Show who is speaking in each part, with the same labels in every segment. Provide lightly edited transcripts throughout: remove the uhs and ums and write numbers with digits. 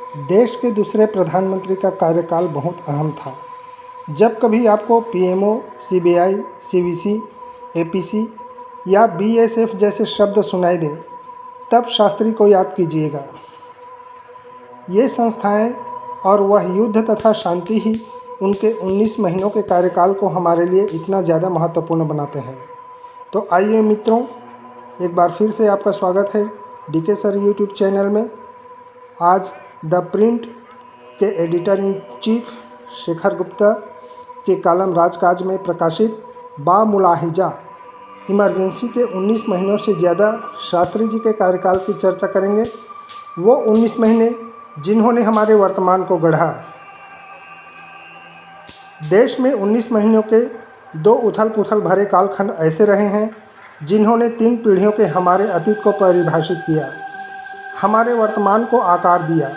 Speaker 1: देश के दूसरे प्रधानमंत्री का कार्यकाल बहुत अहम था। जब कभी आपको पीएमओ, सीबीआई, सीवीसी, एपीसी या बीएसएफ जैसे शब्द सुनाई दें, तब शास्त्री को याद कीजिएगा। ये संस्थाएं और वह युद्ध तथा शांति ही उनके 19 महीनों के कार्यकाल को हमारे लिए इतना ज़्यादा महत्वपूर्ण बनाते हैं। तो आइए मित्रों, एक बार फिर से आपका स्वागत है डीके सर यूट्यूब चैनल में। आज द प्रिंट के editor in chief Shekhar Gupta के कॉलम राजकाज में प्रकाशित बामुलाहिजा इमरजेंसी के 19 महीनों से ज़्यादा शास्त्री जी के कार्यकाल की चर्चा करेंगे। वो 19 महीने जिन्होंने हमारे वर्तमान को गढ़ा। देश में 19 महीनों के दो उथल पुथल भरे कालखंड ऐसे रहे हैं जिन्होंने 3 पीढ़ियों के हमारे अतीत को परिभाषित किया, हमारे वर्तमान को आकार दिया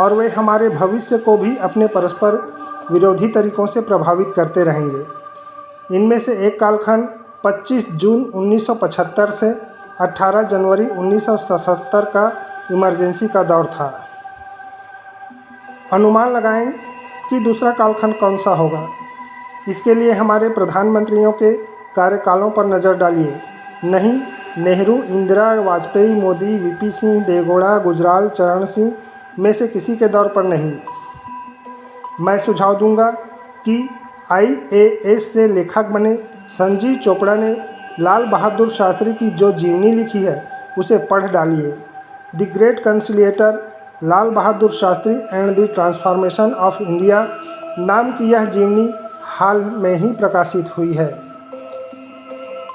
Speaker 1: और वे हमारे भविष्य को भी अपने परस्पर विरोधी तरीकों से प्रभावित करते रहेंगे। इनमें से एक कालखंड 25 जून 1975 से 18 जनवरी 1977 का इमरजेंसी का दौर था। अनुमान लगाएं कि दूसरा कालखंड कौन सा होगा। इसके लिए हमारे प्रधानमंत्रियों के कार्यकालों पर नज़र डालिए। नहीं, नेहरू, इंदिरा, वाजपेयी, मोदी, वीपी सिंह, देवगौड़ा, गुजराल, चरण सिंह में से किसी के दौर पर नहीं। मैं सुझाव दूंगा कि आईएएस से लेखक बने संजीव चोपड़ा ने लाल बहादुर शास्त्री की जो जीवनी लिखी है उसे पढ़ डालिए। The great conciliator, Lal Bahadur Shastri and the transformation of India नाम की यह जीवनी हाल में ही प्रकाशित हुई है।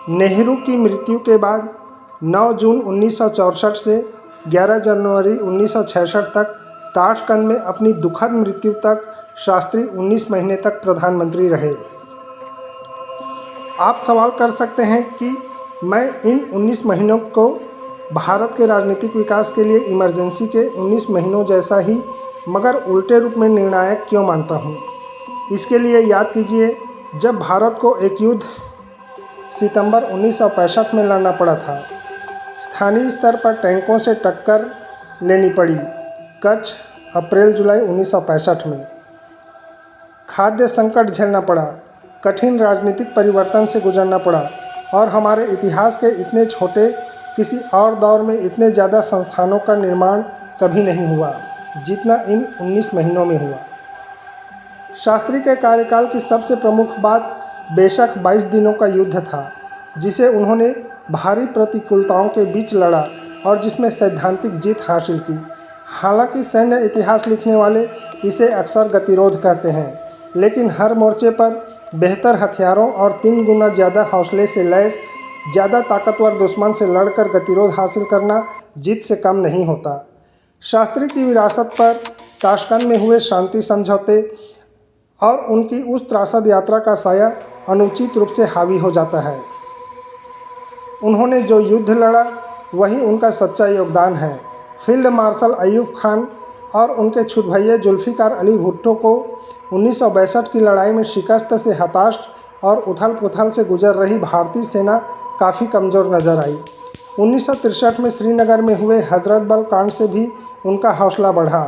Speaker 1: नेहरू की मृत्यु के बाद 9 जून 1964 से 11 जनवरी 1966 तक ताशकंद में अपनी दुखद मृत्यु तक शास्त्री 19 महीने तक प्रधानमंत्री रहे। आप सवाल कर सकते हैं कि मैं इन 19 महीनों को भारत के राजनीतिक विकास के लिए इमरजेंसी के 19 महीनों जैसा ही मगर उल्टे रूप में निर्णायक क्यों मानता हूँ। इसके लिए याद कीजिए, जब भारत को एक युद्ध सितंबर 1965 में लड़ना पड़ा था, स्थानीय स्तर पर टैंकों से टक्कर लेनी पड़ी। कच्छ, अप्रैल-जुलाई 1965 में खाद्य संकट झेलना पड़ा, कठिन राजनीतिक परिवर्तन से गुजरना पड़ा और हमारे इतिहास के इतने छोटे किसी और दौर में इतने ज़्यादा संस्थानों का निर्माण कभी नहीं हुआ जितना इन 19 महीनों में हुआ। शास्त्री के कार्यकाल की सबसे प्रमुख बात बेशक 22 दिनों का युद्ध था, जिसे उन्होंने भारी प्रतिकूलताओं के बीच लड़ा और जिसमें सैद्धांतिक जीत हासिल की। हालांकि सैन्य इतिहास लिखने वाले इसे अक्सर गतिरोध कहते हैं, लेकिन हर मोर्चे पर बेहतर हथियारों और 3 गुना ज़्यादा हौसले से लैस ज़्यादा ताकतवर दुश्मन से लड़कर गतिरोध हासिल करना जीत से कम नहीं होता। शास्त्री की विरासत पर ताशकंद में हुए शांति समझौते और उनकी उस त्रासद यात्रा का साया अनुचित रूप से हावी हो जाता है। उन्होंने जो युद्ध लड़ा वही उनका सच्चा योगदान है। फील्ड मार्शल अयूब खान और उनके छुट भैया जुल्फ़िकार अली भुट्टो को 1962 की लड़ाई में शिकस्त से हताश और उथल पुथल से गुजर रही भारतीय सेना काफ़ी कमज़ोर नजर आई। 1963 में श्रीनगर में हुए हजरत बल कांड से भी उनका हौसला बढ़ा।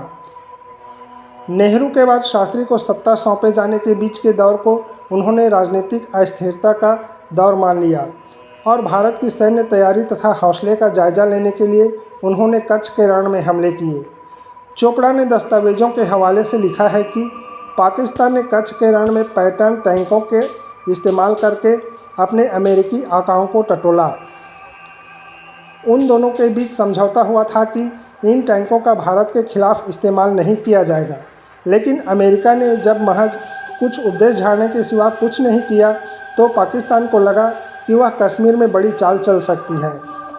Speaker 1: नेहरू के बाद शास्त्री को सत्ता सौंपे जाने के बीच के दौर को उन्होंने राजनीतिक अस्थिरता का दौर मान लिया और भारत की सैन्य तैयारी तथा हौसले का जायजा लेने के लिए उन्होंने कच्छ के रण में हमले किए। चोपड़ा ने दस्तावेजों के हवाले से लिखा है कि पाकिस्तान ने कच्छ के रण में पैटर्न टैंकों के इस्तेमाल करके अपने अमेरिकी आकाओं को टटोला। उन दोनों के बीच समझौता हुआ था कि इन टैंकों का भारत के खिलाफ इस्तेमाल नहीं किया जाएगा, लेकिन अमेरिका ने जब महज कुछ उपदेश झाड़ने के सिवा कुछ नहीं किया तो पाकिस्तान को लगा कि वह कश्मीर में बड़ी चाल चल सकती है।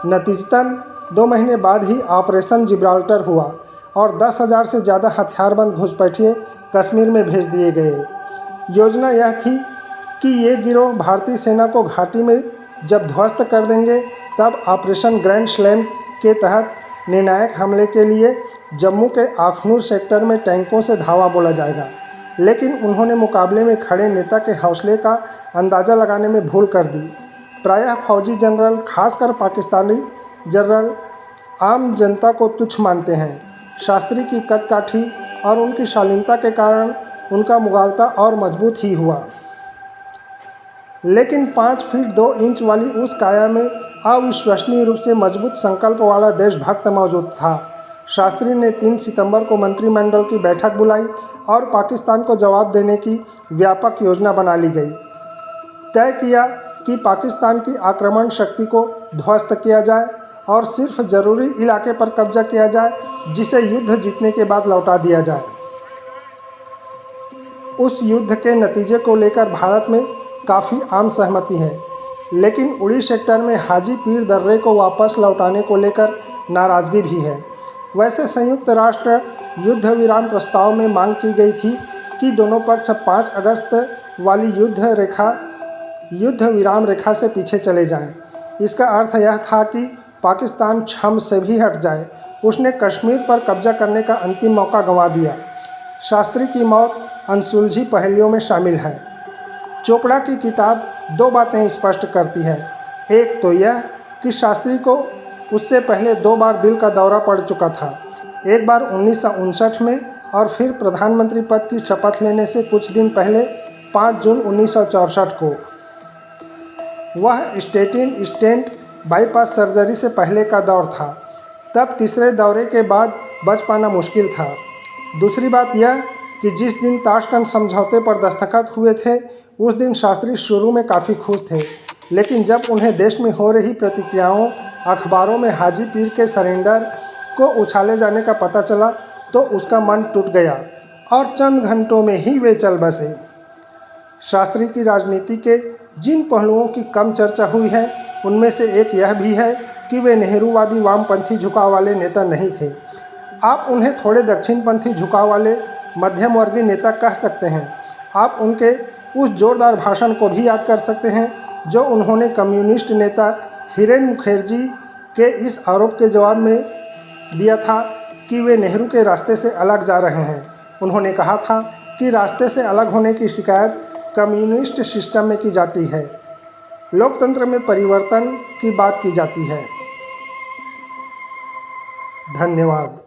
Speaker 1: नतीजतन 2 महीने बाद ही ऑपरेशन जिब्राल्टर हुआ और 10,000 से ज़्यादा हथियारबंद घुसपैठिए कश्मीर में भेज दिए गए। योजना यह थी कि ये गिरोह भारतीय सेना को घाटी में जब ध्वस्त कर देंगे तब ऑपरेशन ग्रैंड स्लैम के तहत निर्णायक हमले के लिए जम्मू के आखनूर सेक्टर में टैंकों से धावा बोला जाएगा। लेकिन उन्होंने मुकाबले में खड़े नेता के हौसले का अंदाज़ा लगाने में भूल कर दी। प्रायः फौजी जनरल, खासकर पाकिस्तानी जनरल, आम जनता को तुच्छ मानते हैं। शास्त्री की कदकाठी और उनकी शालीनता के कारण उनका मुगालता और मजबूत ही हुआ। लेकिन 5 फीट 2 इंच वाली उस काया में अविश्वसनीय रूप से मजबूत संकल्प वाला देशभक्त मौजूद था। शास्त्री ने 3 सितंबर को मंत्रिमंडल की बैठक बुलाई और पाकिस्तान को जवाब देने की व्यापक योजना बना ली गई। तय किया कि पाकिस्तान की आक्रमण शक्ति को ध्वस्त किया जाए और सिर्फ ज़रूरी इलाके पर कब्जा किया जाए, जिसे युद्ध जीतने के बाद लौटा दिया जाए। उस युद्ध के नतीजे को लेकर भारत में काफ़ी आम सहमति है, लेकिन उड़ी सेक्टर में हाजी पीर दर्रे को वापस लौटाने को लेकर नाराज़गी भी है। वैसे संयुक्त राष्ट्र युद्ध विराम प्रस्ताव में मांग की गई थी कि दोनों पक्ष 5 अगस्त वाली युद्ध विराम रेखा से पीछे चले जाएं। इसका अर्थ यह था कि पाकिस्तान छम से भी हट जाए। उसने कश्मीर पर कब्जा करने का अंतिम मौका गंवा दिया। शास्त्री की मौत अनसुलझी पहेलियों में शामिल है। चोपड़ा की किताब 2 बातें स्पष्ट करती है। एक तो यह कि शास्त्री को उससे पहले 2 बार दिल का दौरा पड़ चुका था, एक बार 1959 में और फिर प्रधानमंत्री पद की शपथ लेने से कुछ दिन पहले 5 जून 1964 को। वह स्टेंट बाईपास सर्जरी से पहले का दौर था। तब तीसरे दौरे के बाद बच पाना मुश्किल था। दूसरी बात यह कि जिस दिन ताशकंद समझौते पर दस्तखत हुए थे, उस दिन शास्त्री शुरू में काफ़ी खुश थे, लेकिन जब उन्हें देश में हो रही प्रतिक्रियाओं, अखबारों में हाजी पीर के सरेंडर को उछाले जाने का पता चला तो उसका मन टूट गया और चंद घंटों में ही वे चल बसे। शास्त्री की राजनीति के जिन पहलुओं की कम चर्चा हुई है, उनमें से एक यह भी है कि वे नेहरूवादी वामपंथी झुकाव वाले नेता नहीं थे। आप उन्हें थोड़े दक्षिणपंथी झुकाव वाले मध्यम वर्गीय नेता कह सकते हैं। आप उनके उस जोरदार भाषण को भी याद कर सकते हैं जो उन्होंने कम्युनिस्ट नेता हिरेन मुखर्जी के इस आरोप के जवाब में दिया था कि वे नेहरू के रास्ते से अलग जा रहे हैं। उन्होंने कहा था कि रास्ते से अलग होने की शिकायत कम्युनिस्ट सिस्टम में की जाती है, लोकतंत्र में परिवर्तन की बात की जाती है। धन्यवाद।